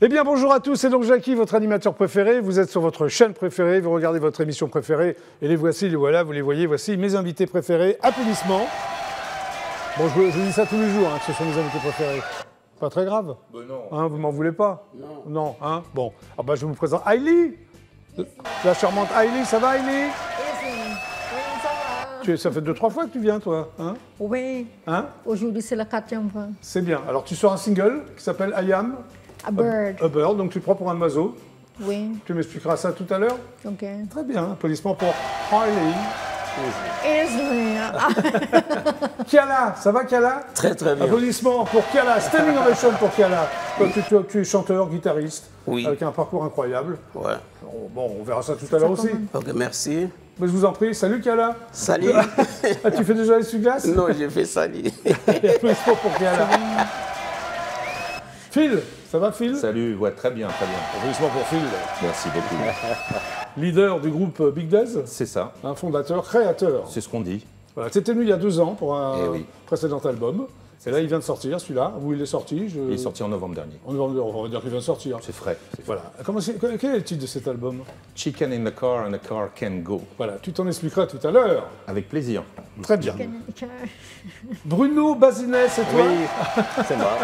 Eh bien, bonjour à tous, c'est donc Jackie, votre animateur préféré. Vous êtes sur votre chaîne préférée, vous regardez votre émission préférée. Et les voici, les voilà, vous les voyez, voici mes invités préférés. Applaudissements. Bon, je dis ça tous les jours, que ce sont mes invités préférés. Pas très grave. Non. Vous m'en voulez pas? Non. Non, hein? Bon. Ah bah, je vous présente Hailey. La charmante Hailey, ça va Hailey? Oui, ça va. Ça fait 2-3 fois que tu viens, toi, hein? Oui. Hein? Aujourd'hui, c'est la 4e fois. C'est bien. Alors, tu sors un single qui s'appelle I Am A bird. a Bird, donc tu te prends pour un oiseau. Oui. Tu m'expliqueras ça tout à l'heure? OK. Très bien. Applaudissements pour Hailey. Kiala, ça va Kiala? Très bien. Applaudissements pour Kiala, standing ovation pour Kiala. Toi, tu es chanteur, guitariste, Oui. avec un parcours incroyable. Ouais. Bon, on verra ça tout à l'heure aussi. Ok, merci. Mais je vous en prie, salut Kiala. Salut. Ah, tu fais déjà les essuie-glaces? Non, j'ai fait salut. Applaudissements pour Kiala. Phil, ça va Phil? Salut, ouais, très bien, très bien. Applaudissements pour Phil, Merci beaucoup. leader du groupe Big Daz, C'est ça, un fondateur, créateur. c'est ce qu'on dit. Voilà, c'était venu il y a 2 ans pour un Eh oui. précédent album. Et là, il vient de sortir, celui-là. Où il est sorti? Il est sorti en novembre dernier. On va dire qu'il vient de sortir. C'est frais. c'est frais. Voilà. Quel est le titre de cet album? Chicken in the car and the car can go. Voilà, tu t'en expliqueras tout à l'heure. Avec plaisir. Très bien. Bruno Bazinet, c'est toi? Oui, c'est moi.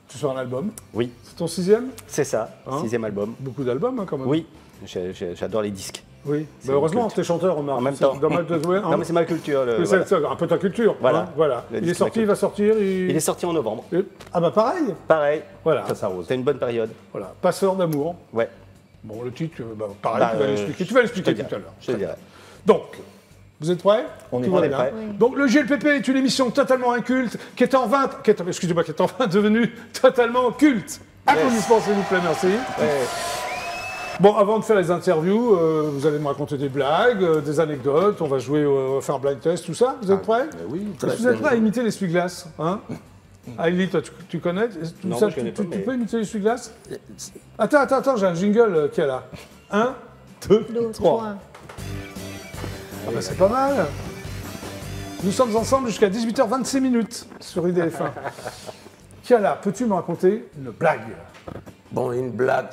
Tu sors un album. Oui, C'est ton 6e? c'est ça, Hein 6e album. Beaucoup d'albums, quand même. Oui, j'adore les disques. Oui. C'est Mais heureusement, culte. t'es chanteur, Omar. En même C'est temps. dommage de jouer. Non, mais c'est ma culture. Mais voilà. c'est un peu ta culture. Voilà. Hein, voilà. Le Il est disque sorti, ma il va sortir. Il est sorti en novembre. Ah bah pareil. Pareil, Voilà. Ça s'arrose. c'était une bonne période. Voilà. Passeur d'amour. Ouais, Bon, le titre, pareil, Bah, tu vas l'expliquer. Tu vas l'expliquer je te tout à l'heure. je te dirai. Donc, vous êtes prêts? On est Tout va prêts. bien. Prêt. Oui. Donc, le GLPP est une émission totalement inculte, qui est en 20, devenue totalement culte. Applaudissements, s'il vous plaît, merci. Bon, avant de faire les interviews, vous allez me raconter des blagues, des anecdotes, on va jouer, on va faire un blind test, tout ça. Vous êtes prêts? Oui, Est-ce que vous êtes prêts à imiter l'essuie-glace, hein? Hailey, toi, tu connais? Non, Ça, je connais pas, tu mais- peux imiter l'essuie-glace? Attends, j'ai un jingle qui est là. 1, 2, 2, 3. 3. Ah bah, c'est pas mal. Nous sommes ensemble jusqu'à 18h26 minutes sur IDF1. Kiala, peux-tu me raconter une blague? Bon, une blague.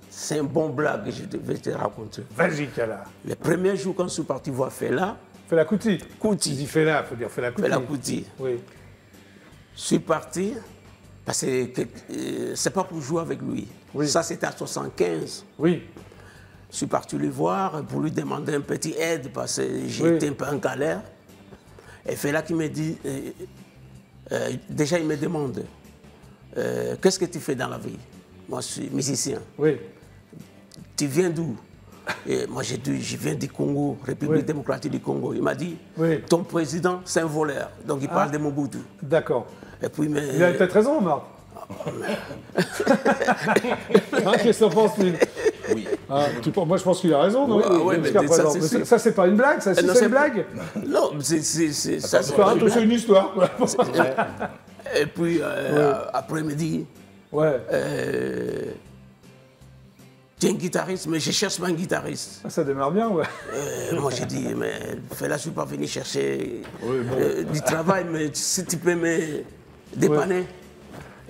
C'est un bon blague que je devais te raconter. Vas-y, Kiala. Le premier jour, quand je suis parti voir Fela, Fais la coutie. Tu Kuti, dis fais la, faut dire fais la coutie. Fela Kuti, Oui. je suis parti parce que c'est pas pour jouer avec lui. Oui. Ça, c'était à 75. Oui. Je suis parti le voir pour lui demander un petit aide parce que Oui. j'étais un peu en galère. Et Fela qui me dit, déjà il me demande, qu'est-ce que tu fais dans la vie? Moi je suis musicien. Oui. Tu viens d'où? Et moi j'ai dit, je viens du Congo, République Oui. démocratique du Congo. Il m'a dit, Oui. ton président c'est un voleur. Donc il parle de Mobutu. D'accord. Et puis, mais, Il a peut-être raison, Marc. Hein, qu'est-ce que t'en penses, Phil? Oui. Ah, moi, je pense qu'il a raison, non? Oui, oui, mais Jusqu'à ça, présent. c'est Mais sûr. ça, c'est pas une blague, ça, non, c'est une blague? Non, c'est ça. c'est Enfin, pas une c'est une histoire. quoi. Et puis après il me dit, Ouais. tu es un guitariste, mais je cherche pas un guitariste. Ça démarre bien, ouais. Moi j'ai dit, mais Fela, je ne suis pas venu chercher du travail, mais si tu peux me dépanner.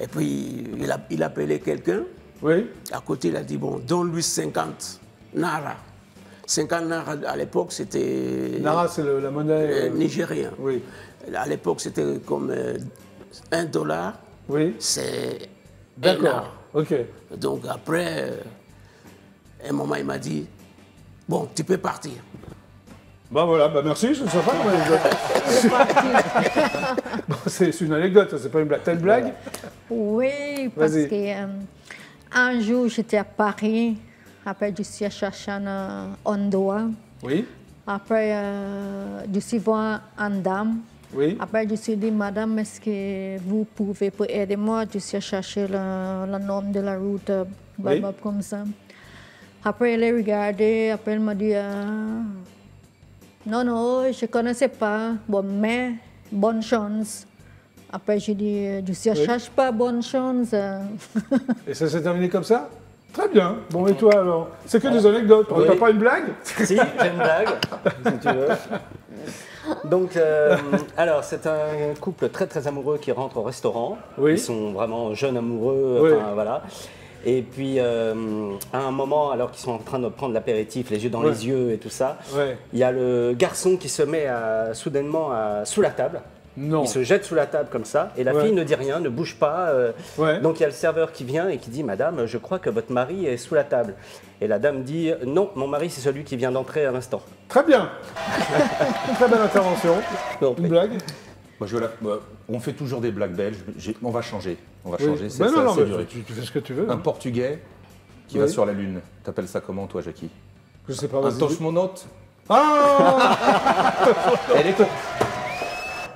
Et puis il a appelé quelqu'un, Oui. à côté il a dit, bon, donne-lui 50 Nara. 50 Nara à l'époque c'était Nara, c'est la monnaie. nigérien. Oui. À l'époque c'était comme $1, Oui. c'est un D'accord. Nara. Ok. Donc après, un moment, il m'a dit, bon, tu peux partir. Bah voilà, bah merci, je ne sais pas comment anecdote. Bon, c'est une anecdote, c'est pas une blague. T'as une blague? Oui, parce Vas-y. que un jour, j'étais à Paris. Après, je suis chercher un endroit. Oui. Après, je suis voir une dame. Oui. Après, je me suis dit, madame, est-ce que vous pouvez aider moi? Je suis chercher le nom de la route, blablabla, comme ça. Après, elle a regardé, après, elle m'a dit, non, non, je ne connaissais pas, bon, mais bonne chance. Après, j'ai dit, je ne cherche pas bonne chance. Et ça s'est terminé comme ça? Très bien. Bon, et toi alors? C'est que des anecdotes. Oui. T'as pas une blague? Si, j'ai une blague, si tu veux. Donc, alors, c'est un couple très très amoureux qui rentre au restaurant. Oui. Ils sont vraiment jeunes amoureux, Oui. enfin, voilà. Et puis, à un moment, alors qu'ils sont en train de prendre l'apéritif, les yeux dans Ouais. les yeux et tout ça, Ouais. il y a le garçon qui se met soudainement sous la table. Non. Il se jette sous la table comme ça, et la Ouais. fille ne dit rien, ne bouge pas. Ouais. Donc il y a le serveur qui vient et qui dit « Madame, je crois que votre mari est sous la table ». Et la dame dit « Non, mon mari, c'est celui qui vient d'entrer à l'instant Très bien. Une très belle intervention. ». Une blague? Moi, on fait toujours des blagues belges. On va changer. On va Oui. changer. C'est Ben non, non, assez mais dur. tu fais ce que tu veux. Un hein. Portugais qui Oui. va sur la Lune. T'appelles ça comment, toi, Jackie? Je sais pas. Un vas-y. tosmonaute. Ah. Elle est con.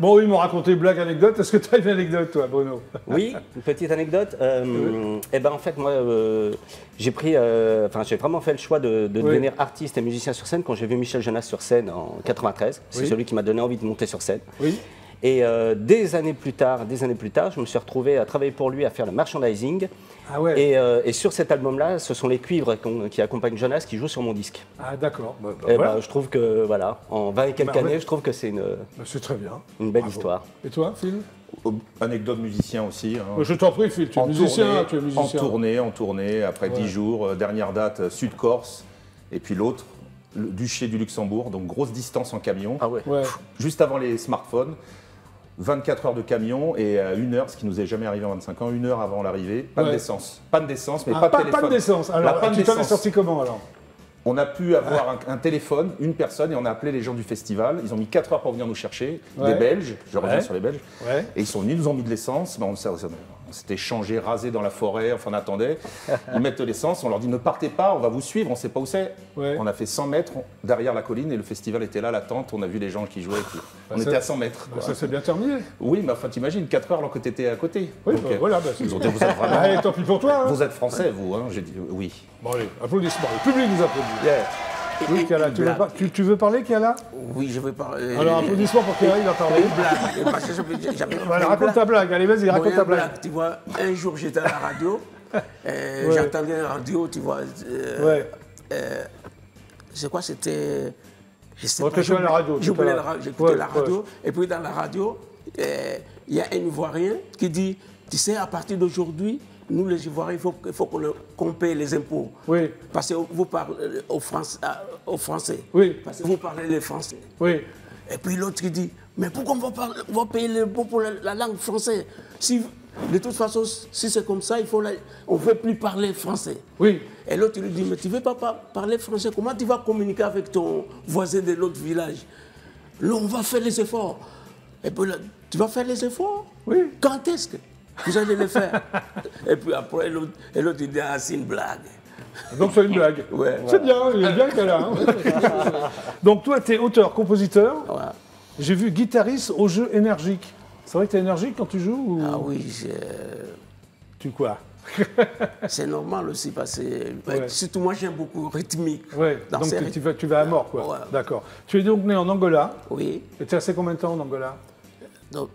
Bon, ils m'ont raconté blague, anecdote. Est-ce que tu as une anecdote, toi, Bruno? Oui, une petite anecdote. Eh ben en fait, moi, j'ai vraiment fait le choix de devenir artiste et musicien sur scène quand j'ai vu Michel Jonas sur scène en 93. C'est Oui. celui qui m'a donné envie de monter sur scène. Oui. Et des années plus tard, je me suis retrouvé à travailler pour lui, à faire le merchandising. Ah ouais. Et sur cet album-là, ce sont les cuivres qui accompagnent Jonas qui jouent sur mon disque. Ah d'accord. Bah, Et voilà. je trouve que, voilà, en 20 et quelques Bah, ouais. années, je trouve que c'est Bah, c'est très bien. une belle Bravo. histoire. Et toi, Phil? Anecdote musicien aussi. hein. Je t'en prie, Phil. Tu es musicien. Tu es musicien. En tournée, après 10 jours. Dernière date, Sud-Corse. Et puis l'autre, le duché du Luxembourg. Donc grosse distance en camion. Ah ouais. Ouais. Juste avant les smartphones. 24 heures de camion et 1 heure, ce qui nous est jamais arrivé en 25 ans, 1 heure avant l'arrivée, panne Ouais. d'essence. Panne d'essence, mais Ah, pas de téléphone. pas de d'essence. La Alors, panne tu t'en es d'essence. sorti comment alors? On a pu avoir un téléphone, une personne, et on a appelé les gens du festival. Ils ont mis 4 heures pour venir nous chercher, Ouais. des Belges, je reviens Ouais. sur les Belges. Ouais. Et ils sont venus, ils nous ont mis de l'essence. Ben, on s'était changé, rasé dans la forêt, enfin on attendait. Ils mettent de l'essence, on leur dit ne partez pas, on va vous suivre, on ne sait pas où c'est. Ouais. On a fait 100 mètres derrière la colline et le festival était là, l'attente, on a vu les gens qui jouaient. On ça- était à 100 mètres. Bah, quoi. ça s'est bien terminé. Oui, mais enfin t'imagines, 4 heures alors que tu étais à côté. Oui, Donc, bah, voilà. Bah, ils ont dit vous êtes vraiment. Allez, tant pis pour toi. hein. Vous êtes français, vous, hein? J'ai dit oui. Bon, allez, applaudissements. Le public nous applaudit. Yeah. Oui, Kiala, tu veux parler, Kiala? Oui, je vais parler. Alors, applaudissements pour Kiala, il va parler. Une blague. Parce que j'avais Voilà, raconte ta blague. Allez, vas-y, raconte Bon, ta une blague. Tu vois, un jour j'étais à la radio, j'entendais la radio, tu vois. Ouais. C'est quoi, c'était. Je sais Bon, pas. t'étais à la radio, J'écoutais t'étais la, là. j'écoutais Ouais, la radio. Et puis dans la radio, il y a un Ivoirien qui dit, tu sais, à partir d'aujourd'hui, nous les Ivoiriens, il faut qu'on paye les impôts. Oui. Parce que vous parlez aux Français. Oui. Parce que vous parlez les Français. Oui. Et puis l'autre qui dit, mais pourquoi on va payer l'impôt pour la langue française? Si, de toute façon, si c'est comme ça, on ne veut plus parler français. Oui. Et l'autre lui dit, mais tu ne veux pas parler français, comment tu vas communiquer avec ton voisin de l'autre village? Là, on va faire les efforts. Et puis là, tu vas faire les efforts? Oui. Quand est-ce que vous allez les faire? Et puis après, l'autre il dit, ah, c'est une blague. Donc, c'est une blague. Ouais. C'est bien, il est bien, Kiala. Hein. Donc, toi, tu es auteur, compositeur. Voilà. J'ai vu guitariste au jeu énergique. C'est vrai que tu es énergique quand tu joues ou... Ah oui, Tu quoi? c'est normal aussi parce que, Ouais. surtout moi, j'aime beaucoup rythmique. Ouais, donc Danser tu vas à mort, quoi. Ouais. D'accord. Tu es donc né en Angola. Oui. Et tu es resté combien de temps en Angola? Donc,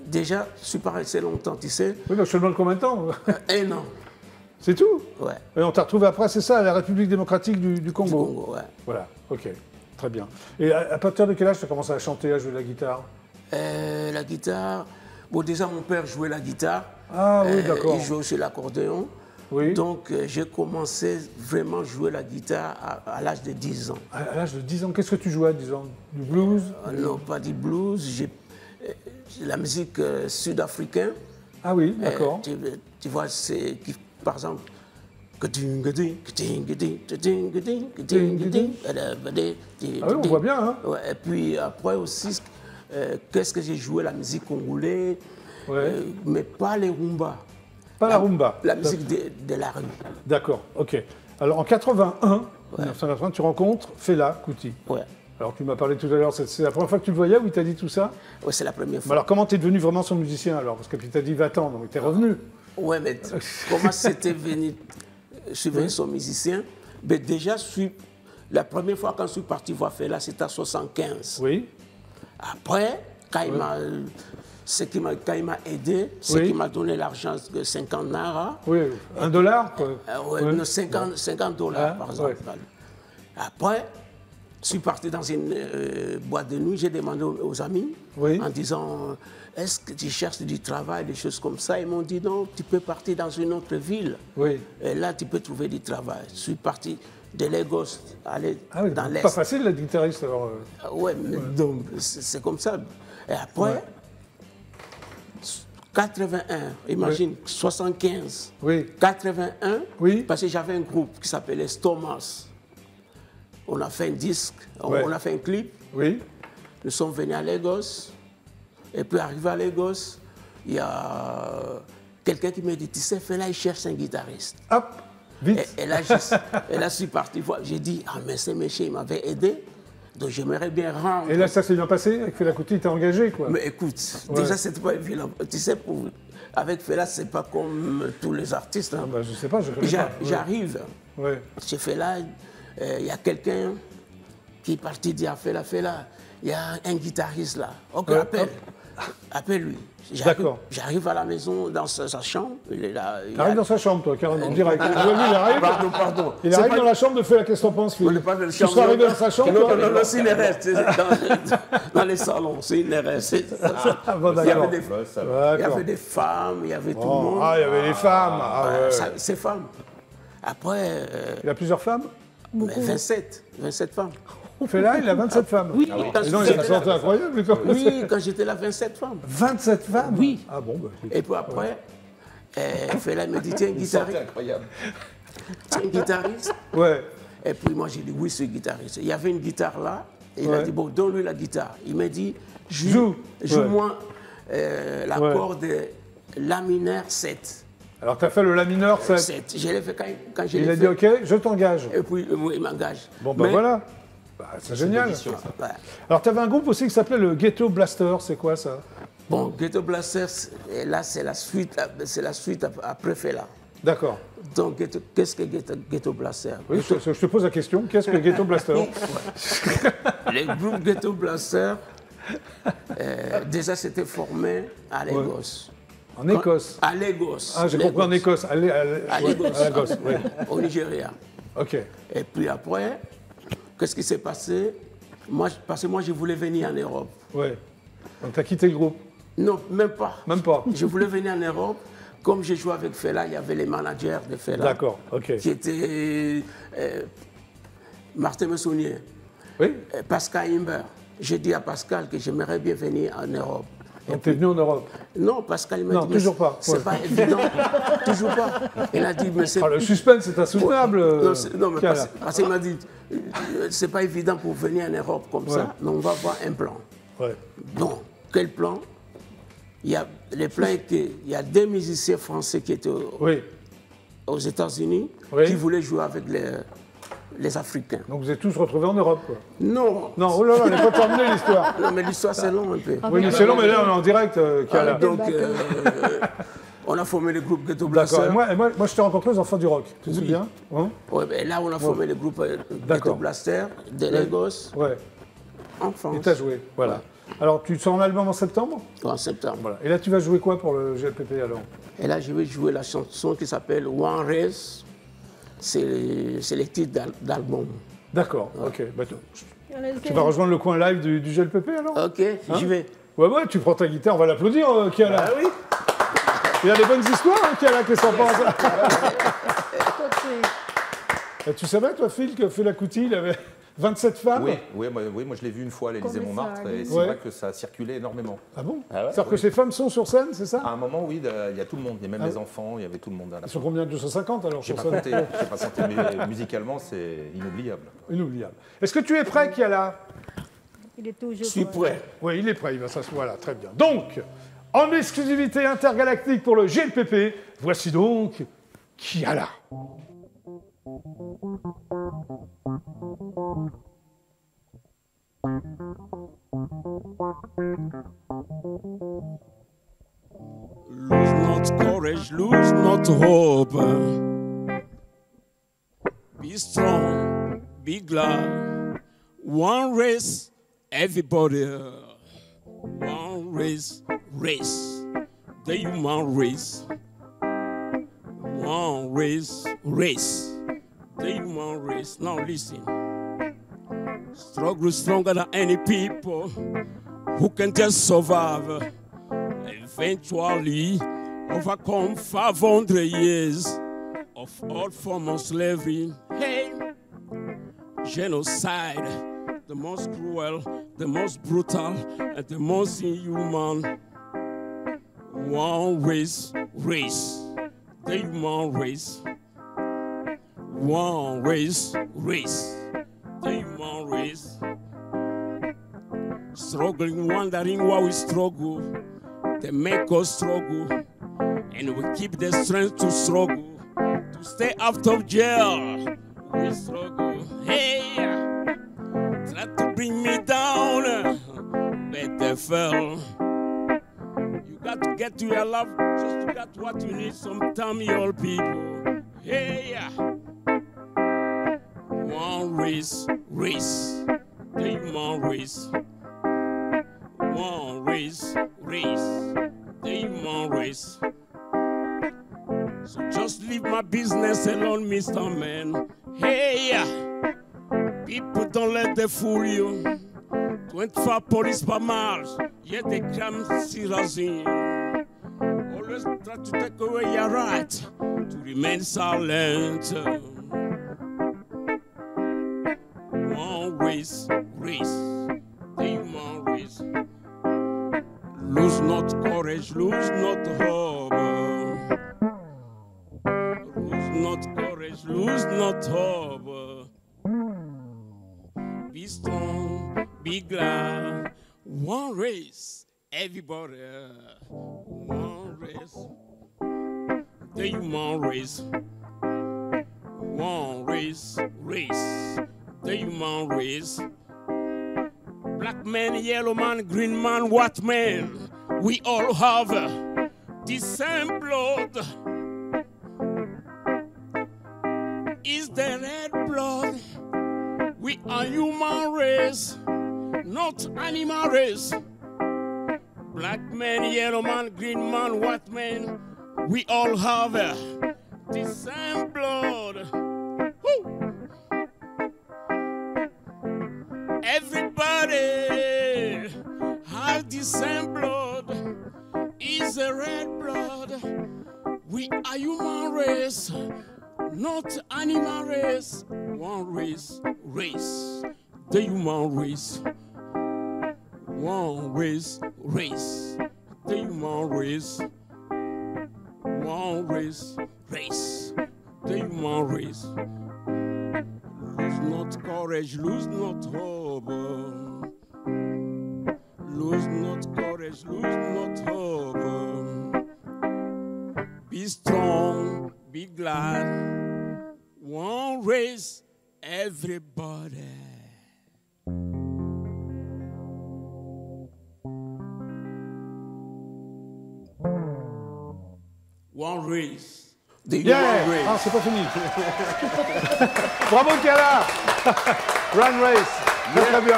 déjà, je suis pas resté longtemps, tu sais. Oui, mais je te demande combien de temps? 1 an. C'est tout? Ouais. Et on t'a retrouvé après, c'est ça, à la République démocratique du Congo? Du Congo, ouais. Voilà, ok. Très bien. Et à partir de quel âge tu as commencé à chanter, à jouer de la guitare? La guitare. Bon, déjà, mon père jouait la guitare. Ah oui, d'accord. Il jouait aussi l'accordéon. Oui. Donc, j'ai commencé vraiment à jouer la guitare à l'âge de 10 ans. À l'âge de 10 ans, qu'est-ce que tu jouais à 10 ans? Du blues? Non, pas du blues. La musique sud-africaine. Ah oui, d'accord. Tu vois, c'est par exemple. Ah Ah oui, on voit bien, hein? Ouais, et puis après aussi, qu'est-ce que j'ai joué? La musique congolaise, Ouais. mais pas les rumba. Pas la rumba. La musique de la rue. D'accord, ok. Alors en 1980, tu rencontres Fela Kuti. Ouais. Alors tu m'as parlé tout à l'heure, c'est la première fois que tu le voyais ou il t'a dit tout ça? Ouais, c'est la première Mais fois. alors comment t'es devenu vraiment son musicien alors? Parce que puis t'as dit va-t'en, donc t'es revenu. Ouais, mais comment c'était venu? Je suis venu son musicien. Mais déjà, la première fois quand je suis parti voir Fela, c'était en 75. Oui. Après, quand il m'a quand il m'a aidé, c'est qu'il m'a donné l'argent de 50 naira. Oui, $1 quoi. Ouais. 50 $, par exemple. Ouais. Après, je suis parti dans une boîte de nuit, j'ai demandé aux amis en disant est-ce que tu cherches du travail, des choses comme ça. Ils m'ont dit non, tu peux partir dans une autre ville. Et là, tu peux trouver du travail. Je suis parti de Lagos, aller dans l'Est. Pas facile d'être guitariste alors. Oui, donc c'est comme ça. Et après, 81, imagine, 75, 81, parce que j'avais un groupe qui s'appelait Stomas. On a fait un disque, on a fait un clip. Nous sommes venus à Lagos. Et puis, arrivé à Lagos, il y a quelqu'un qui me dit, tu sais, Fela, il cherche un guitariste. Hop, vite. Et là, je suis parti voir. J'ai dit, ah, mais ce monsieur, il m'avait aidé. Donc, j'aimerais bien rendre. Et là, ça s'est bien passé avec Fela Kuti, il t'a engagé, quoi. Mais écoute, déjà, c'était pas évident. Tu sais, avec Fela, c'est pas comme tous les artistes. Hein. Ah bah, je sais pas, je connais pas. J'arrive. Chez Fela, il y a quelqu'un qui est parti dire à Fela, il y a un guitariste là. Ok, appelle-lui. J'arrive à la maison, dans sa chambre. Il est là. Il arrive dans sa chambre, toi, carrément, direct. Il arrive. Pardon. Il arrive dans la chambre de Fela, qu'est-ce que t'en penses, Phil? Tu serais arrivé dans sa chambre, toi? Non, c'est une RS. Dans les salons, c'est une RS. Il y avait des femmes, il y avait tout le monde. Ah, il y avait les femmes. Ces femmes. Après. Il a plusieurs femmes? 27 femmes. Fela, il a 27 femmes. Oui, sinon, il a une santé incroyable. Oui, quand j'étais là, 27 femmes. 27 femmes? Oui. Ah bon, bah, et puis après, Fela me dit, tiens, un guitariste. Incroyable. Tiens, un guitariste. Et puis moi, j'ai dit, oui, c'est un guitariste. Il y avait une guitare là. Et il a dit, bon, donne-lui la guitare. Il m'a dit, joue-moi l'accord de La mineur 7. Alors, tu as fait le La mineur 7. Je l'ai fait quand je l'ai fait. Il a dit, OK, je t'engage. Et puis, il m'engage. Bon, ben voilà. C'est génial. Alors, tu avais un groupe aussi qui s'appelait le Ghetto Blaster. C'est quoi ça? Bon, Ghetto Blaster, là, c'est la suite après Fela. D'accord. Donc, qu'est-ce que Ghetto Blaster? Oui, je te pose la question. Qu'est-ce que Ghetto Blaster? Le groupe Ghetto Blaster, déjà, c'était formé à Lagos. En Écosse? À Lagos. Ah, j'ai compris, en Écosse. À Lagos, oui. Au Nigeria. OK. Et puis après, qu'est-ce qui s'est passé? Parce que moi, je voulais venir en Europe. Oui. Donc, tu as quitté le groupe? Non, même pas. Même pas? Je voulais venir en Europe. Comme j'ai joué avec Fela, il y avait les managers de Fela. D'accord, OK. Qui étaient Martin Messonnier, Pascal Imber. J'ai dit à Pascal que j'aimerais bien venir en Europe. Donc, tu es venu en Europe? Non, Pascal, il m'a dit... Non, toujours pas. C'est pas évident. Toujours pas. Il a dit, mais c'est... le suspense, c'est insoutenable. Non, mais parce qu'il m'a dit, c'est pas évident pour venir en Europe comme ça, mais on va avoir un plan. Donc, quel plan? Il y a les plans qu'il y a des musiciens français qui étaient aux États-Unis qui voulaient jouer avec les Africains. Donc vous êtes tous retrouvés en Europe, quoi? Non. Non, oh là là, elle n'est pas terminée l'histoire. Non, mais l'histoire c'est long un peu. Oui, mais c'est long, mais là on est en direct. Donc, on a formé le groupe Ghetto Blaster. D'accord. Et moi, je t'ai rencontré aux Enfants du Rock. Tu te souviens? Oui, mais là on a formé le groupe Ghetto Blaster de Lagos. En France. Et tu as joué, voilà. Alors, tu sors un album en septembre? En septembre. Voilà. Et là, tu vas jouer quoi pour le GLPP alors? Et là, je vais jouer la chanson qui s'appelle One Race. C'est les titres d'album. D'accord, ok. Bah, tu vas rejoindre le coin live du GLPP alors? Ok, j'y vais. Ouais, tu prends ta guitare, on va l'applaudir, Kiala. Ah oui. Il y a des bonnes histoires, Kiala, qu'est-ce que t'en penses? Tu savais, toi, Phil, que Fela Kuti, il avait 27 femmes? Oui, moi je l'ai vu une fois à l'Élysée-Montmartre et c'est vrai que ça a circulé énormément. Ah bon? C'est-à-dire que ces femmes sont sur scène, c'est ça? À un moment, oui, il y a tout le monde, il y a même les enfants, il y avait tout le monde. Ils sont combien? 250 alors? Je n'ai pas compté, mais musicalement, c'est inoubliable. Inoubliable. Est-ce que tu es prêt, Kiala? Il est toujours Je suis prêt. Oui, il est prêt, il va s'asseoir. Voilà, très bien. Donc, en exclusivité intergalactique pour le GLPP, voici donc Kiala. Lose not courage, lose not hope. Be strong, be glad. One race, everybody. One race, race, the human race. One race, the human race. Now listen. Struggle stronger than any people who can just survive. Eventually overcome 500 years of all forms of slavery. Hey, genocide, the most cruel, the most brutal, and the most inhuman. One race, the human race. One race, the human race. Struggling, wondering why we struggle. They make us struggle, and we keep the strength to struggle. To stay out of jail, we struggle. Hey, try to bring me down, but they fell. You got to get to your love just to get what you need sometime, your people. Hey, one race, the human race. One race, the human race. So just leave my business alone, Mr. Man. Hey, people don't let them fool you. 25 police per mile, yet they come seriously. Always try to take away your right to remain silent. One race, the human race. Lose not courage, lose not hope. Lose not courage, lose not hope. Be strong, be glad. One race, everybody. One race, the human race. One race, the human race. Black man, yellow man, green man, white man, we all have the same blood. Is the red blood? We are human race, not animal race. Black man, yellow man, green man, white man, we all have the same blood. Woo! Everybody has the same blood. Is a red blood. We are human race, not animal race. One race, the human race. One race, the human race. One race, the human race. Lose not courage, lose not hope. Lose not courage, lose not hope. Be strong, be glad. One race, everybody. One race. Yeah. Ah, c'est pas fini. Bravo, Kala. Run race. Très, très bien.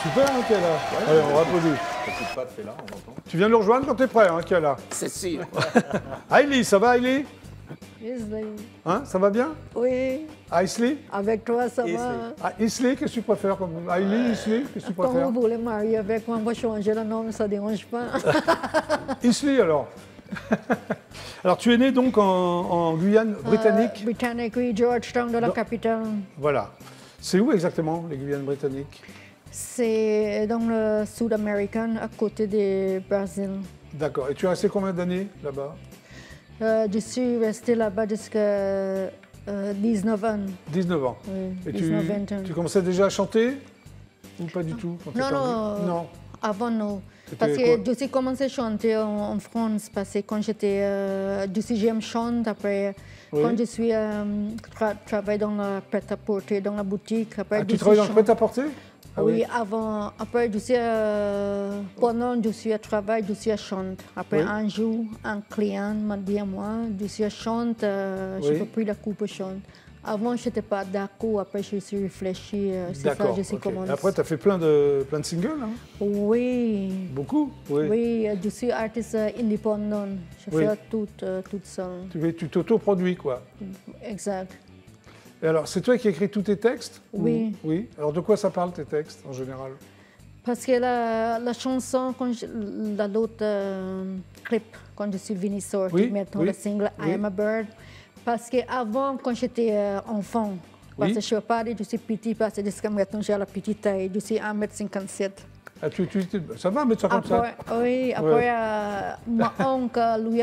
Super, hein, Kala. Allez, on va applaudir. Petite patte fait là, on entend. Tu viens nous rejoindre quand t'es prêt, hein, Kala. C'est sûr. Aïli, ça va, Aïli? Isley. Hein, ça va bien? Oui. Isley? Avec toi, ça va? Ah, Isley, qu'est-ce que tu préfères comme Aïli, Isley, qu'est-ce que tu préfères? Comme vous voulez marier avec moi, on va changer le nom, ça ne dérange pas. Isley, alors. Alors, tu es né donc en Guyane britannique? Britannique, oui, Georgetown, de la capitale. Voilà. C'est où exactement, les Guyanes britanniques? C'est dans le sud américain, à côté du Brésil. D'accord. Et tu es resté combien d'années là-bas? Je suis restée là-bas jusqu'à 19 ans. 19 ans. Oui, et 19-20 ans. tu commençais déjà à chanter? Ou pas du tout? Non. Avant, non. Parce que je suis commencé à chanter en France, parce que quand j'étais... j'aime chanter, après, quand je suis travaillé dans la prêt-à-porter, dans la boutique. Après, tu travailles dans le prêt-à-porter? Oui, avant. Après, pendant que je suis à travail, je suis à chanter. Après, un jour, un client m'a dit à moi, je suis à chanter, je peux plus la coupe chante. Avant, je n'étais pas d'accord. Après, je suis réfléchi. C'est ça, je suis commencé. Après, tu as fait plein de singles, hein? Oui. Beaucoup? Oui. Oui, je suis artiste indépendant. Je fais tout seul. Tu t'auto-produis, quoi? Exact. Et alors, c'est toi qui écris tous tes textes? Oui. Oui. Alors, de quoi ça parle, tes textes, en général? Parce que la chanson, l'autre clip, quand je suis venue sortir, maintenant le single I Am a Bird, parce qu'avant, quand j'étais enfant, parce que je parlais, je suis petit, parce que jusqu'à maintenant, j'ai la petite taille, je suis 1m57. Ah, ça va, 1m57? Oui, après, mon oncle, lui,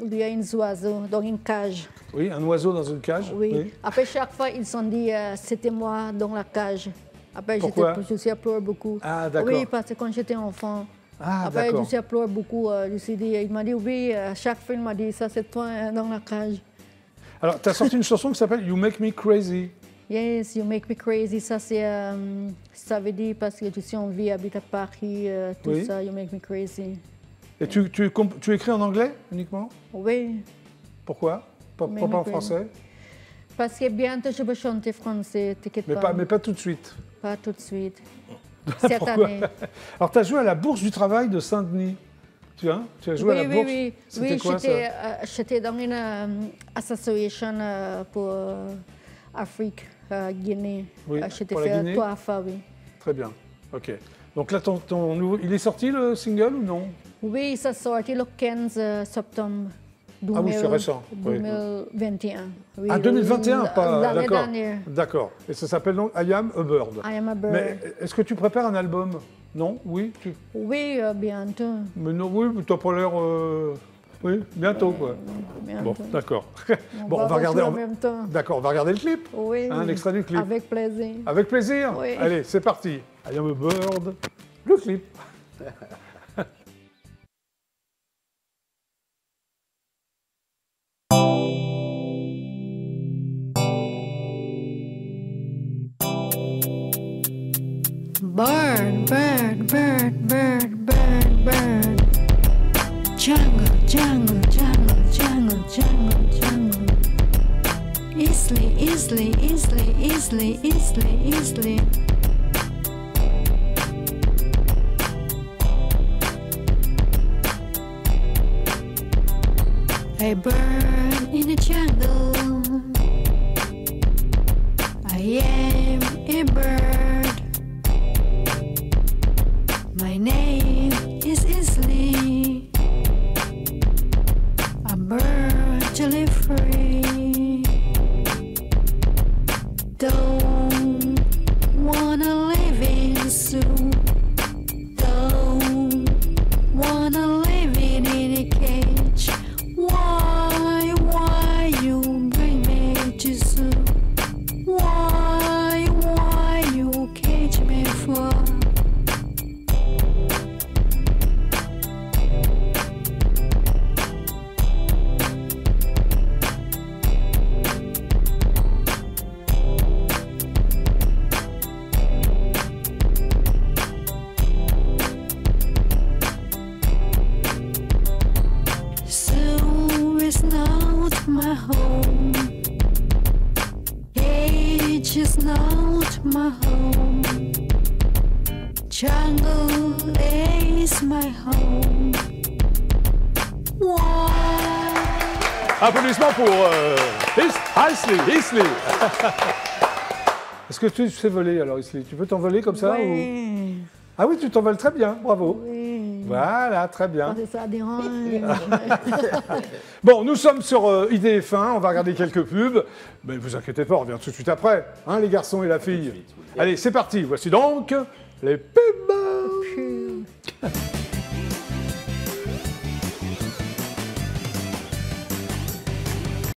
lui a une oiseau dans une cage. Oui, un oiseau dans une cage? Oui. Après, chaque fois, ils ont dit c'était moi dans la cage. Après, je suis pleuré beaucoup. Ah, d'accord. Oui, parce que quand j'étais enfant. Après, je suis pleuré beaucoup. Il m'a dit, oui, chaque fois, il m'a dit, ça, c'est toi dans la cage. Alors, tu as sorti une chanson qui s'appelle You Make Me Crazy. Yes, You Make Me Crazy. Ça, ça veut dire parce que je suis en vie, habite à Paris, tout ça, You Make Me Crazy. Et tu écris en anglais uniquement? Oui. Pourquoi? Pas en français? Parce que bientôt, je vais chanter français, t'inquiète pas. Mais pas tout de suite? Pas tout de suite. Cette année. Alors, tu as joué à la Bourse du Travail de Saint-Denis. Tu as joué à la Bourse? Oui, C'était quoi, ça? J'étais dans une association pour Afrique, Guinée. Oui, j'étais pour la Guinée? 3 fois, oui. Très bien, ok. Donc là, ton nouveau... Il est sorti, le single, ou non? Oui, ça sorti le 15 septembre. Ah oui, c'est récent. 2021. Oui, ah, 2021, pas... L'année dernière. D'accord. Et ça s'appelle donc I Am a Bird. I Am a Bird. Mais est-ce que tu prépares un album? Non? Oui? Oui, bientôt. Mais non, oui, tu n'as pas l'air... Oui, bientôt, quoi. Bientôt. Bon, d'accord. Bon, on va regarder en même temps. D'accord, on va regarder le clip. Oui. Un extrait du clip. Avec plaisir. Avec plaisir? Oui. Allez, c'est parti. I Am a Bird, le clip. Bird, bird, bird, bird, bird, bird. Jungle, jungle, jungle, jungle, jungle, jungle. Easily, easily, easily, easily, easily, easily. A bird in the jungle. I am a bird. My name is Isley, a bird to live free. Don't wanna live in zoo. Don't wanna live in a cage. Why you bring me to zoo? Why you cage me for? My home, age is not my home. Jungle is my home. Why? Applaudissements pour Isley. Est-ce que tu sais voler alors, Isley? Tu peux t'envoler comme ça? Oui. Ou... Ah oui, tu t'envoles très bien, bravo. Oui. Voilà, très bien. Ça dérange. Bon, nous sommes sur IDF1, on va regarder quelques pubs. Mais vous inquiétez pas, on revient tout de suite après, hein, les garçons et la fille. Allez, c'est parti, voici donc les pubs.